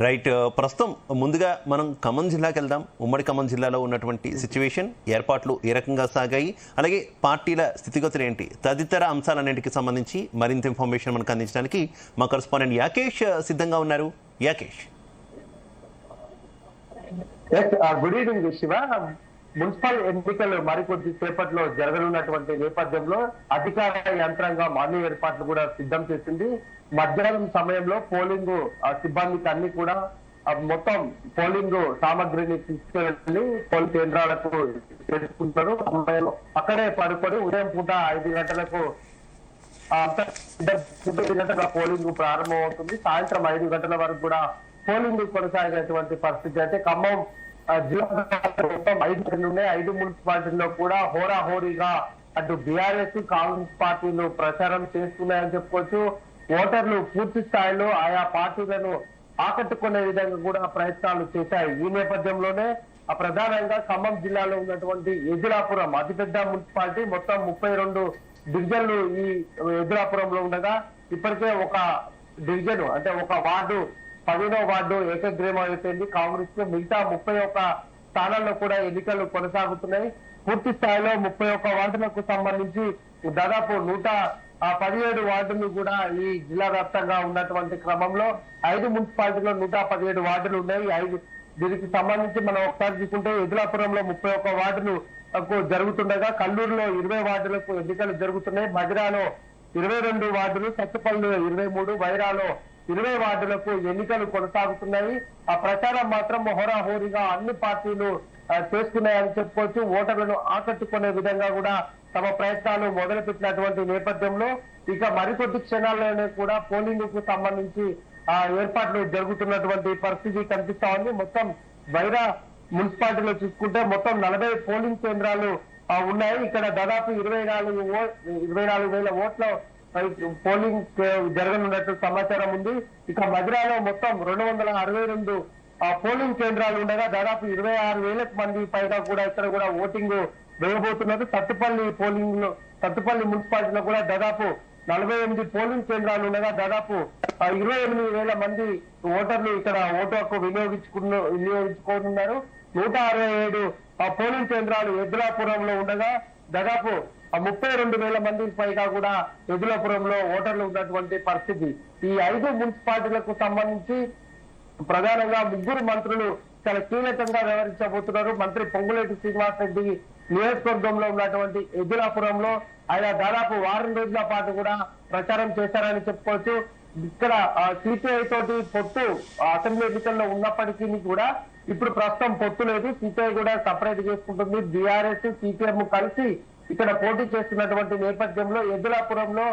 Right. ప్రస్తుతం ముందుగా మనం ఖమ్మం జిల్లాకి వెళ్దాం. ఉమ్మడి ఖమ్మం జిల్లాలో ఉన్నటువంటి సిచ్యువేషన్, ఏర్పాట్లు ఏ రకంగా సాగాయి, అలాగే పార్టీల స్థితిగతులు ఏంటి, తదితర అంశాలన్నింటికి సంబంధించి మరింత ఇన్ఫర్మేషన్ మనకు అందించడానికి మా కరెస్పాండెంట్ యాకేష్ సిద్ధంగా ఉన్నారు. Yakesh. Good evening Shiva. Municipal ఎన్నికలు మరికొద్ది సేపట్లో జరగనున్నటువంటి నేపథ్యంలో అధికార యంత్రాంగం అన్ని ఏర్పాట్లు కూడా సిద్ధం చేసింది. మధ్యాహ్నం సమయంలో పోలింగ్ సిబ్బందికి అన్ని కూడా మొత్తం పోలింగ్ సామగ్రిని తీసుకెళ్లి పోలింగ్ కేంద్రాలకు చేసుకుంటారు. అక్కడే పడుకొని ఉదయం పూట 5 గంటలకు పోలింగ్ ప్రారంభం అవుతుంది. సాయంత్రం 5 గంటల వరకు కూడా పోలింగ్ కొనసాగేటువంటి పరిస్థితి. అయితే ఖమ్మం జిల్లా మొత్తం 5 గంటలు ఉన్నాయి. 5 మున్సిపాలిటీల్లో కూడా హోరాహోరీగా అటు బీఆర్ఎస్ కాంగ్రెస్ పార్టీలు ప్రచారం చేస్తున్నాయని చెప్పుకోవచ్చు. ఓటర్లు పూర్తి స్థాయిలో ఆయా పార్టీలను ఆకట్టుకునే విధంగా కూడా ప్రయత్నాలు చేశాయి. ఈ నేపథ్యంలోనే ప్రధానంగా ఖమ్మం జిల్లాలో ఉన్నటువంటి ఎదురాపురం అతిపెద్ద మున్సిపాలిటీ, మొత్తం 32 డివిజన్లు ఈ ఎదురాపురంలో ఉండగా ఇప్పటికే ఒక డివిజన్ అంటే ఒక వార్డు 10వ వార్డు ఏకగ్రీవం అయిపోయింది కాంగ్రెస్ కు. మిగతా 31 స్థానాల్లో కూడా ఎన్నికలు కొనసాగుతున్నాయి. పూర్తి స్థాయిలో 31 వార్డులకు సంబంధించి దాదాపు 117 వార్డులు కూడా ఈ జిల్లా వ్యాప్తంగా ఉన్నటువంటి క్రమంలో 5 మున్సిపాలిటీలో 117 వార్డులు ఉన్నాయి. దీనికి సంబంధించి మనం ఒకసారి చూసుకుంటే ఎదులాపురంలో 31 వార్డులు జరుగుతుండగా కల్లూరులో 20 వార్డులకు ఎన్నికలు జరుగుతున్నాయి. మధిరాలో 22 వార్డులు, సత్తుపల్లిలో 23, వైరాలో 20 వార్డులకు ఎన్నికలు కొనసాగుతున్నాయి. ఆ ప్రచారం మాత్రం హోరాహోరీగా అన్ని పార్టీలు చేస్తున్నాయని చెప్పుకోవచ్చు. ఓటర్లను ఆకట్టుకునే విధంగా కూడా తమ ప్రయత్నాలు మొదలుపెట్టినటువంటి నేపథ్యంలో ఇక మరికొద్ది క్షణాల్లోనే కూడా పోలింగ్ కు సంబంధించి ఏర్పాట్లు జరుగుతున్నటువంటి పరిస్థితి కనిపిస్తా ఉంది. మొత్తం వైరా మున్సిపాలిటీలో చూసుకుంటే మొత్తం 40 పోలింగ్ కేంద్రాలు ఉన్నాయి. ఇక్కడ దాదాపు 24,000 ఓట్ల పోలింగ్ జరగనున్నట్టు సమాచారం ఉంది. ఇక మధిరాలో మొత్తం 262 పోలింగ్ కేంద్రాలు ఉండగా దాదాపు 26,000 మంది పైగా కూడా ఇక్కడ కూడా ఓటింగ్ వేయబోతున్నారు. సత్తుపల్లి మున్సిపాలిటీలో కూడా దాదాపు 48 పోలింగ్ కేంద్రాలు ఉండగా దాదాపు 28,000 మంది ఓటర్లు ఇక్కడ ఓటు హక్కు వినియోగించుకోనున్నారు. 167 పోలింగ్ కేంద్రాలు ఎద్దులాపురంలో ఉండగా దాదాపు 32,000 మందికి పైగా కూడా ఎదులాపురంలో ఓటర్లు ఉన్నటువంటి పరిస్థితి. ఈ 5 మున్సిపాలిటీలకు సంబంధించి ప్రధానంగా 3 మంత్రులు చాలా కీలకంగా వ్యవహరించబోతున్నారు. మంత్రి పొంగులేటి శ్రీనివాసరెడ్డి నియోజకవర్గంలో ఉన్నటువంటి ఎదులాపురంలో ఆయన దాదాపు వారం రోజుల పాటు కూడా ప్రచారం చేశారని చెప్పుకోవచ్చు. ఇక్కడ సిపిఐ తోటి పొత్తు అసెంబ్లీ ఎన్నికల్లో ఉన్నప్పటికీ కూడా ఇప్పుడు ప్రస్తుతం పొత్తు లేదు. సిపిఐ కూడా సపరేట్ చేసుకుంటుంది. బీఆర్ఎస్ సిపిఎం కలిసి ఇక్కడ పోటీ చేస్తున్నటువంటి నేపథ్యంలో ఎదులాపురంలో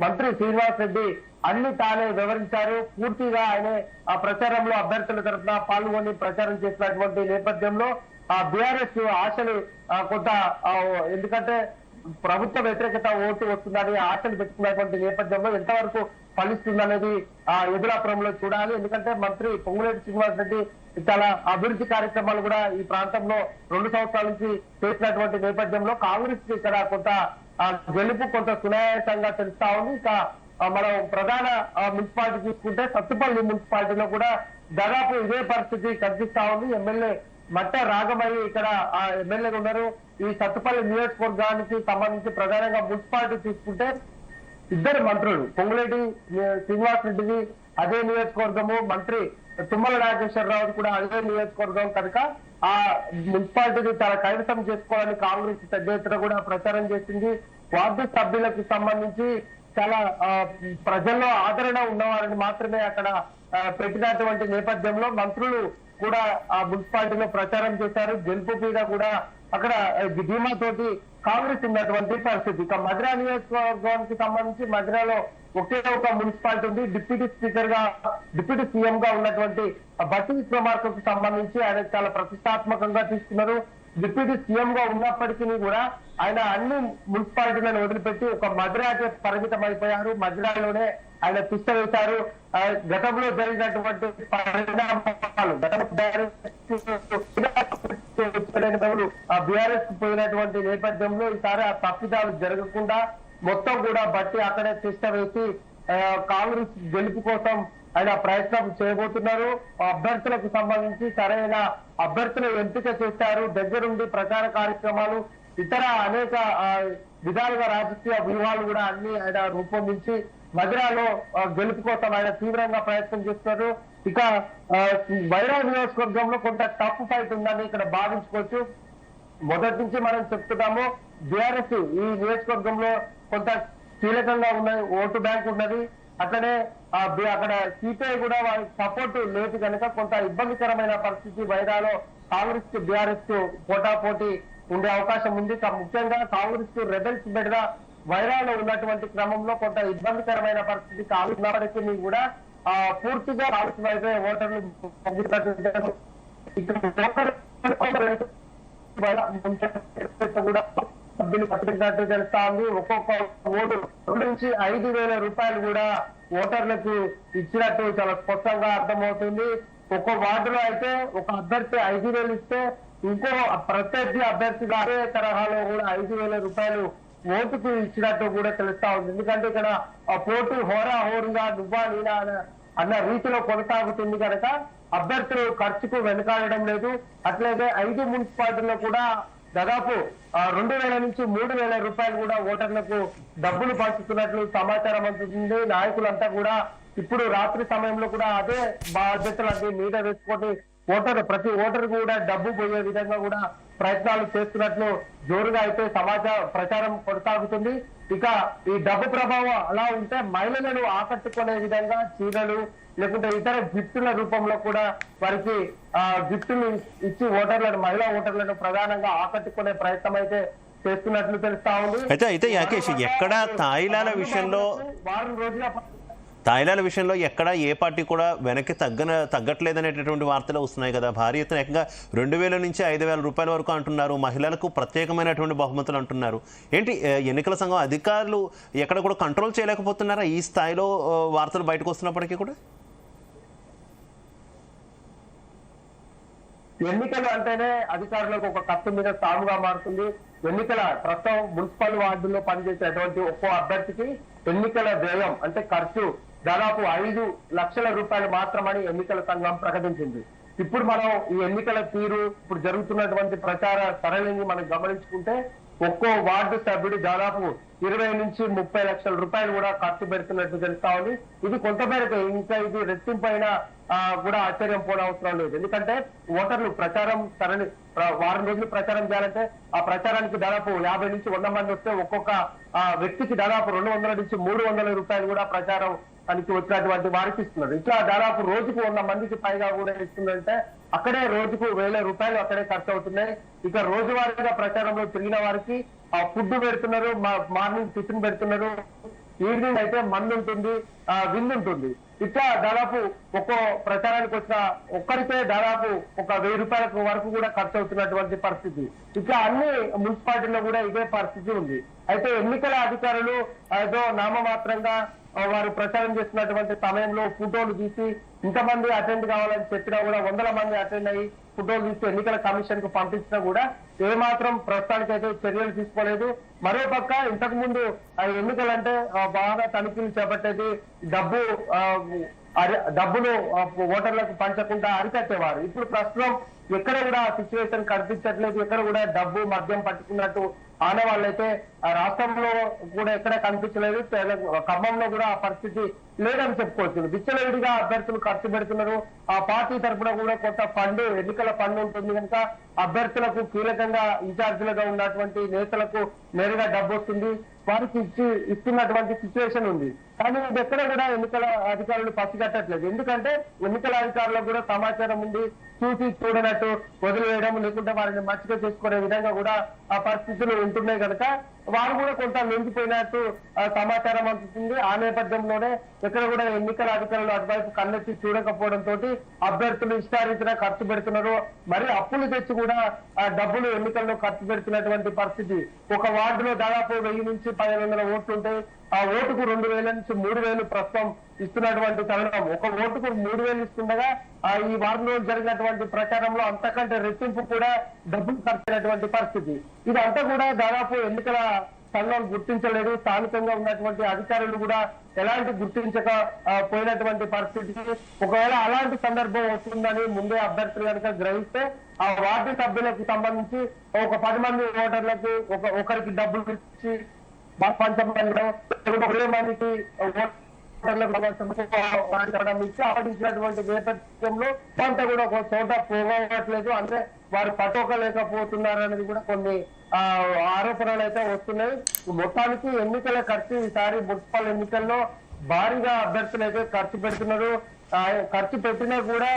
మంత్రి శ్రీనివాస్ రెడ్డి అన్ని తానే వివరించారు. పూర్తిగా ఆయన ఆ ప్రచారంలో అభ్యర్థుల తరఫున పాల్గొని ప్రచారం చేసినటువంటి నేపథ్యంలో బీఆర్ఎస్ ఆశలు కొంత, ఎందుకంటే ప్రభుత్వ వ్యతిరేకత ఓటు వస్తుందని ఆశలు పెట్టుకున్నటువంటి నేపథ్యంలో ఎంతవరకు ఫలిస్తుందనేది ఎదులాపురంలో చూడాలి. ఎందుకంటే మంత్రి పొంగులేటి శ్రీనివాస్ రెడ్డి చాలా అభివృద్ధి కార్యక్రమాలు కూడా ఈ ప్రాంతంలో 2 సంవత్సరాల నుంచి చేసినటువంటి నేపథ్యంలో కాంగ్రెస్ కి ఇక్కడ కొంత గెలుపు కొంత సునాయాసంగా తెలుస్తా ఉంది. ఇక మనం ప్రధాన మున్సిపాలిటీ చూసుకుంటే సత్తుపల్లి మున్సిపాలిటీలో కూడా దాదాపు ఇదే పరిస్థితి కనిపిస్తా ఉంది. ఎమ్మెల్యే మట్ట రాగమయ్యి ఇక్కడ ఎమ్మెల్యేగా ఉన్నారు. ఈ సత్తుపల్లి నియోజకవర్గానికి సంబంధించి ప్రధానంగా మున్సిపాలిటీ చూసుకుంటే 2 మంత్రులు, పొంగులేటి శ్రీనివాస్ రెడ్డిది అదే నియోజకవర్గము, మంత్రి తుమ్మల నాగేశ్వరరావు కూడా అదే నియోజకవర్గం కనుక ఆ మున్సిపాలిటీని చాలా కైవసం చేసుకోవాలని కాంగ్రెస్ పెద్ద ఎత్తున కూడా ప్రచారం చేసింది. వార్డు సభ్యులకు సంబంధించి చాలా ప్రజల్లో ఆదరణ ఉన్నవారిని మాత్రమే అక్కడ పెట్టినటువంటి నేపథ్యంలో మంత్రులు కూడా ఆ మున్సిపాలిటీలో ప్రచారం చేశారు. గెలుపు మీద కూడా అక్కడ ధీమాతోటి కాంగ్రెస్ ఉన్నటువంటి పరిస్థితి. ఇక మధిరా నియోజకవర్గానికి సంబంధించి మధిరాలో ఒకే ఒక మున్సిపాలిటీ ఉంది. డిప్యూటీ సీఎం గా ఉన్నటువంటి బట్టి విక్రమార్కకు సంబంధించి ఆయన చాలా ప్రతిష్టాత్మకంగా తీసుకున్నారు. డిప్యూటీ సీఎం గా ఉన్నప్పటికీ కూడా ఆయన అన్ని మున్సిపాలిటీలను వదిలిపెట్టి ఒక మధిరాకే పరిమితం అయిపోయారు. మధిరాలోనే ఆయన తిష్ట వేశారు. గతంలో జరిగినటువంటి పరిణామాలు బీఆర్ఎస్ పోయినటువంటి నేపథ్యంలో ఈసారి ఆ తప్పిదాలు జరగకుండా మొత్తం కూడా బట్టి అక్కడే తిష్ట వేసి కాంగ్రెస్ గెలుపు కోసం ఆయన ప్రయత్నం చేయబోతున్నారు. అభ్యర్థులకు సంబంధించి సరైన అభ్యర్థులు ఎంపిక చేశారు. దగ్గరుండి ప్రచార కార్యక్రమాలు ఇతర అనేక విధాలుగా రాజకీయ వ్యూహాలు కూడా అన్ని ఆయన రూపొందించి మధిరాలో గెలుపు కోసం ఆయన తీవ్రంగా ప్రయత్నం చేస్తున్నారు. ఇక వైరా నియోజకవర్గంలో కొంత టఫ్ ఫైట్ ఉందని ఇక్కడ భావించుకోవచ్చు. మొదటి నుంచి మనం చెప్తున్నాము బీఆర్ఎస్ ఈ నియోజకవర్గంలో కొంత కీలకంగా ఉన్నది, ఓటు బ్యాంక్ ఉన్నది. అట్లనే అక్కడ సిపిఐ కూడా వాళ్ళ సపోర్ట్ లేదు కనుక కొంత ఇబ్బందికరమైన పరిస్థితి వైరాలో కాంగ్రెస్ కు బీఆర్ఎస్ కు పోటాపోటీ ఉండే అవకాశం ఉంది. ముఖ్యంగా కాంగ్రెస్ కు రెబెల్స్ బెడ్ గా వైరాలో ఉన్నటువంటి క్రమంలో కొంత ఇబ్బందికరమైన పరిస్థితి కావాల్సినప్పటికీ కూడా పూర్తిగా కాంగ్రెస్ వైపే ఓటర్లు కూడా సభ్యులు పట్టినట్టు తెలుస్తా ఉంది. ఒక్కొక్క ఓటు 2 నుంచి 5,000 రూపాయలు కూడా ఓటర్లకు ఇచ్చినట్టు చాలా స్పష్టంగా అర్థమవుతుంది. ఒక్కో వార్డులో అయితే ఒక అభ్యర్థి 5,000 ఇస్తే ఇంకో ప్రత్యర్థి అభ్యర్థిగా అదే తరహాలో కూడా 5,000 రూపాయలు ఓటుకు ఇచ్చినట్టు కూడా తెలుస్తా ఉంది. ఎందుకంటే ఇక్కడ ఆ పోటు హోరాహోరుగా నువ్వా నేనా అన్న రీతిలో కొనసాగుతుంది కనుక అభ్యర్థులు ఖర్చుకు వెనకాడడం లేదు. అట్లయితే 5 మున్సిపాలిటీల్లో కూడా దాదాపు 2,000 నుంచి 3,000 రూపాయలు కూడా ఓటర్లకు డబ్బులు పంచుతున్నట్లు సమాచారం అందుతుంది. నాయకులంతా కూడా ఇప్పుడు రాత్రి సమయంలో కూడా అదే బాధ్యతలు మీద వేసుకొని ప్రతి ఓటర్ కూడా డబ్బు పోయే విధంగా కూడా ప్రయత్నాలు చేస్తున్నట్లు జోరుగా అయితే ప్రచారం కొనసాగుతుంది. ఇక ఈ డబ్బు ప్రభావం అలా ఉంటే మహిళలను ఆకట్టుకునే విధంగా చీరలు లేకుంటే ఇతర గిఫ్టుల రూపంలో కూడా వారికి గిఫ్టులు ఇచ్చి మహిళా ఓటర్లను ప్రధానంగా ఆకట్టుకునే ప్రయత్నం అయితే చేస్తున్నట్లు తెలుస్తా ఉంది. అయితే యాకేష్ ఎక్కడ తాయిలాల విషయంలో ఎక్కడ ఏ పార్టీ కూడా వెనక్కి తగ్గట్లేదనేటటువంటి వార్తలు వస్తున్నాయి కదా. భారీ ఎత్తున ఏకంగా 2,000 నుంచి 5,000 రూపాయల వరకు అంటున్నారు. మహిళలకు ప్రత్యేకమైనటువంటి బహుమతులు అంటున్నారు. ఏంటి ఎన్నికల సంఘం అధికారులు ఎక్కడ కూడా కంట్రోల్ చేయలేకపోతున్నారా ఈ స్థాయిలో వార్తలు బయటకు వస్తున్నప్పటికీ కూడా? ఎన్నికలు అంటేనే అధికారులకు ఒక కత్తి మీద సాముగా మారుతుంది. ఎన్నికల ప్రస్తుతం మున్సిపల్ వార్డుల్లో పనిచేసేటువంటి ఒక్కో అభ్యర్థికి ఎన్నికల వ్యయం అంటే ఖర్చు దాదాపు 5 లక్షల రూపాయలు మాత్రమని ఎన్నికల సంఘం ప్రకటించింది. ఇప్పుడు మనం ఈ ఎన్నికల తీరు ఇప్పుడు జరుగుతున్నటువంటి ప్రచార సరళిని మనం గమనించుకుంటే ఒక్కో వార్డు సభ్యుడు దాదాపు 20 నుంచి 30 లక్షల రూపాయలు కూడా ఖర్చు పెడుతున్నట్టు తెలుస్తా ఉంది. ఇది కొంతమేరకు ఇంకా ఇది రెట్టింపైన కూడా ఆశ్చర్యం పోనవసరం లేదు. ఎందుకంటే ఓటర్లు ప్రచారం సరళి వారం రోజులు ప్రచారం చేయాలంటే ఆ ప్రచారానికి దాదాపు 50 నుంచి 100 మంది వస్తే ఒక్కొక్క వ్యక్తికి దాదాపు 200 నుంచి 300 రూపాయలు కూడా ప్రచారం పనికి వచ్చినటువంటి వారికి ఇస్తున్నారు. ఇట్లా దాదాపు రోజుకు 100 మందికి పైగా కూడా ఇస్తుందంటే అక్కడే రోజుకు 1,000 రూపాయలు అక్కడే ఖర్చు అవుతున్నాయి. ఇక రోజువారీగా ప్రచారంలో తిరిగిన వారికి ఫుడ్ పెడుతున్నారు, మార్నింగ్ టిఫిన్ పెడుతున్నారు, ఈవినింగ్ అయితే మందు ఉంటుంది, విందు ఉంటుంది. ఇట్లా దాదాపు ఒక్కో ప్రచారానికి వచ్చిన ఒక్కరికే దాదాపు ఒక 1,000 రూపాయల వరకు కూడా ఖర్చు అవుతున్నటువంటి పరిస్థితి. ఇట్లా అన్ని మున్సిపాలిటీల్లో కూడా ఇదే పరిస్థితి ఉంది. అయితే ఎన్నికల అధికారులు ఏదో నామమాత్రంగా వారు ప్రచారం చేస్తున్నటువంటి సమయంలో ఫోటోలు తీసి ఇంతమంది అటెండ్ కావాలని చెప్పినా కూడా 100 మంది అటెండ్ అయ్యి ఫోటోలు తీసి ఎన్నికల కమిషన్ కు పంపించినా కూడా ఏమాత్రం ప్రస్తుతానికి అయితే చర్యలు తీసుకోలేదు. మరోపక్క ఇంతకు ముందు ఎన్నికలంటే బాగా తనిఖీలు చేపట్టేది డబ్బులు ఓటర్లకు పంచకుండా అరికట్టేవారు. ఇప్పుడు ప్రస్తుతం ఎక్కడ కూడా సిచ్యువేషన్ కనిపించట్లేదు. ఎక్కడ కూడా డబ్బు మద్యం పట్టుకున్నట్టు ఆనవాళ్ళైతే రాష్ట్రంలో కూడా ఎక్కడ కనిపించలేదు. ఖమ్మంలో కూడా ఆ పరిస్థితి లేదని చెప్పుకోవచ్చు. విచ్చలవిడిగా అభ్యర్థులు ఖర్చు పెడుతున్నారు. ఆ పార్టీ తరఫున కూడా కొంత ఫండ్ ఎన్నికల ఫండ్ ఉంటుంది కనుక అభ్యర్థులకు కీలకంగా ఇన్ఛార్జీలుగా ఉన్నటువంటి నేతలకు నేరుగా డబ్బు వస్తుంది, వారికి ఇస్తున్నటువంటి సిచ్యువేషన్ ఉంది. కానీ ఇది ఎక్కడ కూడా ఎన్నికల అధికారులు పసిగట్టట్లేదు. ఎందుకంటే ఎన్నికల అధికారులకు కూడా సమాచారం ఉంది, చూసి చూడనట్టు వదిలివేయడం లేకుంటే వారిని మచ్చిక చేసుకునే విధంగా కూడా ఆ పరిస్థితులు ఉంటున్నాయి కనుక వారు కూడా కొంత లొంగిపోయినట్టు సమాచారం అందుతుంది. ఆ నేపథ్యంలోనే ఎక్కడ కూడా ఎన్నికల అధికారులు అటువైపు కన్నెత్తి చూడకపోవడంతో అభ్యర్థులు ఇష్టారీతిగా ఖర్చు పెడుతున్నారు. మరి అప్పులు తెచ్చి కూడా ఆ డబ్బులు ఎన్నికల్లో ఖర్చు పెడుతున్నటువంటి పరిస్థితి. ఒక వార్డులో దాదాపు 1000 నుంచి 1,500 ఓట్లు ఉంటాయి. ఆ ఓటుకు 2,000 నుంచి 3,000 ప్రస్తుతం ఇస్తున్నటువంటి తరుణం. ఒక ఓటుకు 3,000 ఇస్తుండగా ఈ వారంలో జరిగినటువంటి ప్రచారంలో అంతకంటే రెట్టింపు కూడా డబ్బులు ఖర్చు అయినటువంటి పరిస్థితి. ఇదంతా కూడా దాదాపు ఎన్నికల సంఘం గుర్తించలేదు. స్థానికంగా ఉన్నటువంటి అధికారులు కూడా ఎలాంటి గుర్తించక పోయినటువంటి పరిస్థితి. ఒకవేళ అలాంటి సందర్భం వస్తుందని ముందే అభ్యర్థులు కనుక గ్రహిస్తే ఆ వార్డు సభ్యులకు సంబంధించి ఒక 10 మంది ఓటర్లకు ఒకరికి డబ్బులు ఇచ్చి పంచమండడం, 20 మందికి ఆడించినటువంటి నేపథ్యంలో కొంత కూడా ఒక చోట పోగొట్టలేదు. అంటే వారు పట్టుకోలేకపోతున్నారు అనేది కూడా కొన్ని ఆరోపణలు అయితే వస్తున్నాయి. మొత్తానికి ఎన్నికల ఖర్చు ఈసారి మున్సిపల్ ఎన్నికల్లో భారీగా అభ్యర్థులు అయితే ఖర్చు పెడుతున్నారు. ఖర్చు పెట్టినా కూడా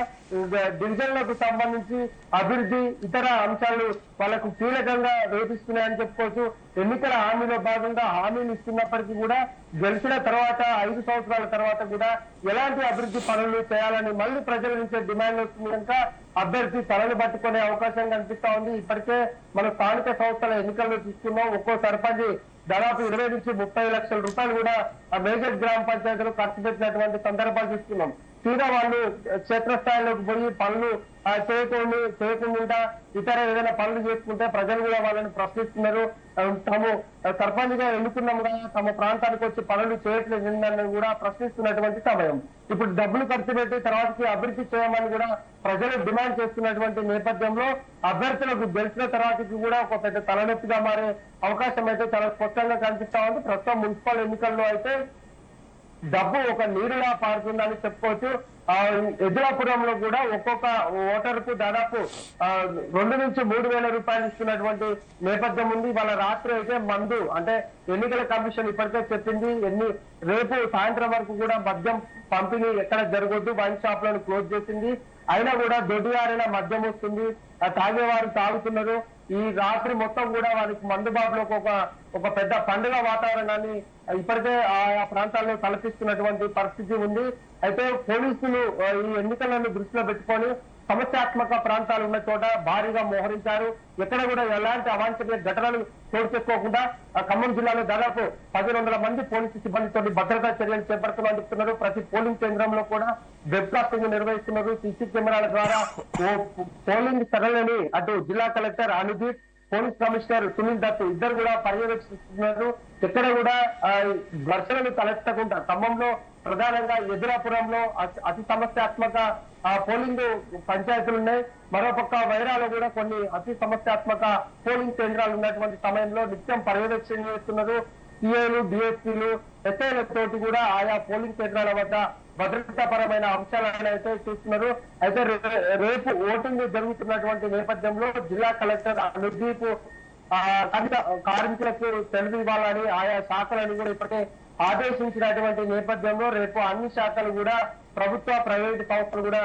డివిజన్లకు సంబంధించి అభివృద్ధి ఇతర అంశాలు వాళ్ళకు కీలకంగా వేధిస్తున్నాయని చెప్పుకోవచ్చు. ఎన్నికల హామీలో భాగంగా హామీలు ఇస్తున్నప్పటికీ కూడా గెలిచిన తర్వాత 5 సంవత్సరాల తర్వాత కూడా ఎలాంటి అభివృద్ధి పనులు చేయాలని మళ్ళీ ప్రజల నుంచి డిమాండ్ వస్తుంది కనుక అభ్యర్థి తలను పట్టుకునే అవకాశం కనిపిస్తా ఉంది. ఇప్పటికే మన స్థానిక సంస్థల ఎన్నికల్లో చూస్తున్నాం. ఒక్కో సర్పంచ్ దాదాపు 20 నుంచి 30 లక్షల రూపాయలు కూడా ఆ మేజర్ గ్రామ పంచాయతీలు ఖర్చు పెట్టినటువంటి సందర్భాలు చూస్తున్నాం. తీరా వాళ్ళు క్షేత్రస్థాయిలోకి పోయి పనులు చేయకుండా ఇతర ఏదైనా పనులు చేసుకుంటే ప్రజలు కూడా వాళ్ళని ప్రశ్నిస్తున్నారు. తాము సర్పంచ్ గా ఎన్నుకున్నాం కదా, తమ ప్రాంతానికి వచ్చి పనులు చేయట్లేదని కూడా ప్రశ్నిస్తున్నటువంటి సమయం. ఇప్పుడు డబ్బులు ఖర్చు పెట్టి తర్వాతకి అభివృద్ధి చేయమని కూడా ప్రజలు డిమాండ్ చేస్తున్నటువంటి నేపథ్యంలో అభ్యర్థులకు గెలిచిన తర్వాతకి కూడా ఒక పెద్ద తలనొప్పిగా మారే అవకాశం అయితే చాలా స్పష్టంగా కనిపిస్తా ఉంది. ప్రస్తుతం మున్సిపల్ ఎన్నికల్లో అయితే డబ్బు ఒక నీరులా పారుతుందని చెప్పుకోవచ్చు. ఎదురాపురంలో కూడా ఒక్కొక్క ఓటర్కు దాదాపు 2 నుంచి 3 వేల రూపాయలు ఇస్తున్నటువంటి నేపథ్యం ఉంది. వాళ్ళ రాత్రి అయితే మందు, అంటే ఎన్నికల కమిషన్ ఇప్పటికే చెప్పింది రేపు సాయంత్రం వరకు కూడా మద్యం పంపిణీ ఎక్కడ జరగొద్దు, వైన్ షాప్లను క్లోజ్ చేసింది. అయినా కూడా దొడ్డిగారైన మద్యం వస్తుంది, తాగేవారు తాగుతున్నారు. ఈ రాత్రి మొత్తం కూడా వారికి మందుబాబులకు ఒక పెద్ద పండుగ వాతావరణాన్ని ఇప్పటికే ఆయా ప్రాంతాల్లో తలపిస్తున్నటువంటి పరిస్థితి ఉంది. అయితే పోలీసులు ఈ ఎన్నికలను దృష్టిలో పెట్టుకొని సమస్యాత్మక ప్రాంతాలు ఉన్న చోట భారీగా మోహరించారు. ఎక్కడ కూడా ఎలాంటి అవాంఛనీయ ఘటనలు చోటు చేసుకోకుండా ఖమ్మం జిల్లాలో దాదాపు 1100 మంది పోలీసు సిబ్బందితో భద్రతా చర్యలు చేపడుతున్నట్టు చెప్తున్నారు. ప్రతి పోలింగ్ కేంద్రంలో కూడా వెబ్కాస్టింగ్ నిర్వహిస్తున్నారు. సీసీ కెమెరాల ద్వారా పోలింగ్ సరళిని అటు జిల్లా collector Anudeep, police commissioner Sunil Dutt ఇద్దరు కూడా పర్యవేక్షిస్తున్నారు. ఎక్కడ కూడా ఘర్షణలు తలెత్తకుండా ఖమ్మంలో ప్రధానంగా ఎదురాపురంలో అతి సమస్యాత్మక పోలింగ్ పంచాయతీలు ఉన్నాయి. మరోపక్క వైరాలో కూడా కొన్ని అతి సమస్యాత్మక పోలింగ్ కేంద్రాలు ఉన్నటువంటి సమయంలో నిత్యం పర్యవేక్షణ చేస్తున్నారు. సిఐలు, డిఎస్పీలు, ఎస్ఐల తోటి కూడా ఆయా పోలింగ్ కేంద్రాల వద్ద భద్రతాపరమైన అంశాలను అయితే చూస్తున్నారు. అయితే రేపు ఓటింగ్ జరుగుతున్నటువంటి నేపథ్యంలో జిల్లా కలెక్టర్ అనుదీప్ కార్మికులకు తెలివి ఇవ్వాలని ఆయా శాఖలను కూడా ఇప్పటికే ఆదేశించినటువంటి నేపథ్యంలో రేపు అన్ని శాఖలు కూడా ప్రభుత్వ, ప్రైవేటు సంస్థలు కూడా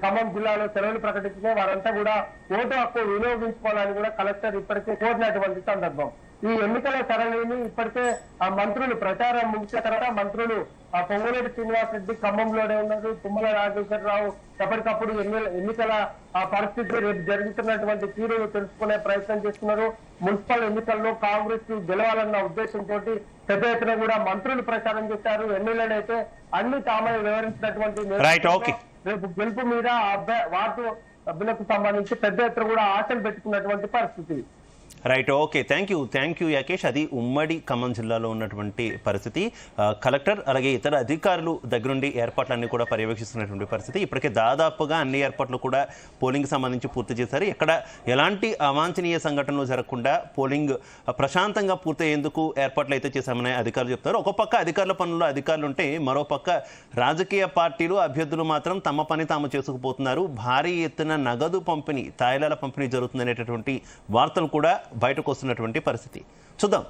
ఖమ్మం జిల్లాలో సెలవులు ప్రకటించితే వారంతా కూడా ఓటు హక్కు వినియోగించుకోవాలని కూడా కలెక్టర్ ఇప్పటికే కోరినటువంటి సందర్భం. ఈ ఎన్నికల సరళిని ఇప్పటికే ఆ మంత్రులు ప్రచారం ముగిసిన తర్వాత మంత్రులు పొంగులేటి శ్రీనివాస్ రెడ్డి ఖమ్మంలోనే ఉన్నారు. తుమ్మల నాగేశ్వరరావు ఎప్పటికప్పుడు ఎన్నికల పరిస్థితి రేపు జరుగుతున్నటువంటి తీరును తెలుసుకునే ప్రయత్నం చేస్తున్నారు. మున్సిపల్ ఎన్నికల్లో కాంగ్రెస్ గెలవాలన్న ఉద్దేశంతో పెద్ద ఎత్తున కూడా మంత్రులు ప్రచారం చేశారు. ఎమ్మెల్యేలు అయితే అన్ని తామే వివరించినటువంటి రేపు గెలుపు మీద వార్డు సభ్యులకు సంబంధించి పెద్ద ఎత్తున కూడా ఆశలు పెట్టుకున్నటువంటి పరిస్థితి. Right, okay, thank you Yakesh. అది ఉమ్మడి ఖమ్మం జిల్లాలో ఉన్నటువంటి పరిస్థితి. కలెక్టర్ అలాగే ఇతర అధికారులు దగ్గరుండి ఏర్పాట్లన్నీ కూడా పర్యవేక్షిస్తున్నటువంటి పరిస్థితి. ఇప్పటికే దాదాపుగా అన్ని ఏర్పాట్లు కూడా పోలింగ్ సంబంధించి పూర్తి చేశారు. ఎక్కడ ఎలాంటి అవాంఛనీయ సంఘటనలు జరగకుండా పోలింగ్ ప్రశాంతంగా పూర్తయ్యేందుకు ఏర్పాట్లు అయితే చేశామని అధికారులు చెప్తారు. ఒక పక్క అధికారుల పనుల్లో అధికారులు ఉంటే మరోపక్క రాజకీయ పార్టీలు, అభ్యర్థులు మాత్రం తమ పని తాము చేసుకుపోతున్నారు. భారీ ఎత్తున నగదు పంపిణీ, తాయిలాల పంపిణీ జరుగుతుందనేటటువంటి వార్తలు కూడా బయటకు వస్తున్నటువంటి పరిస్థితి. చూద్దాం.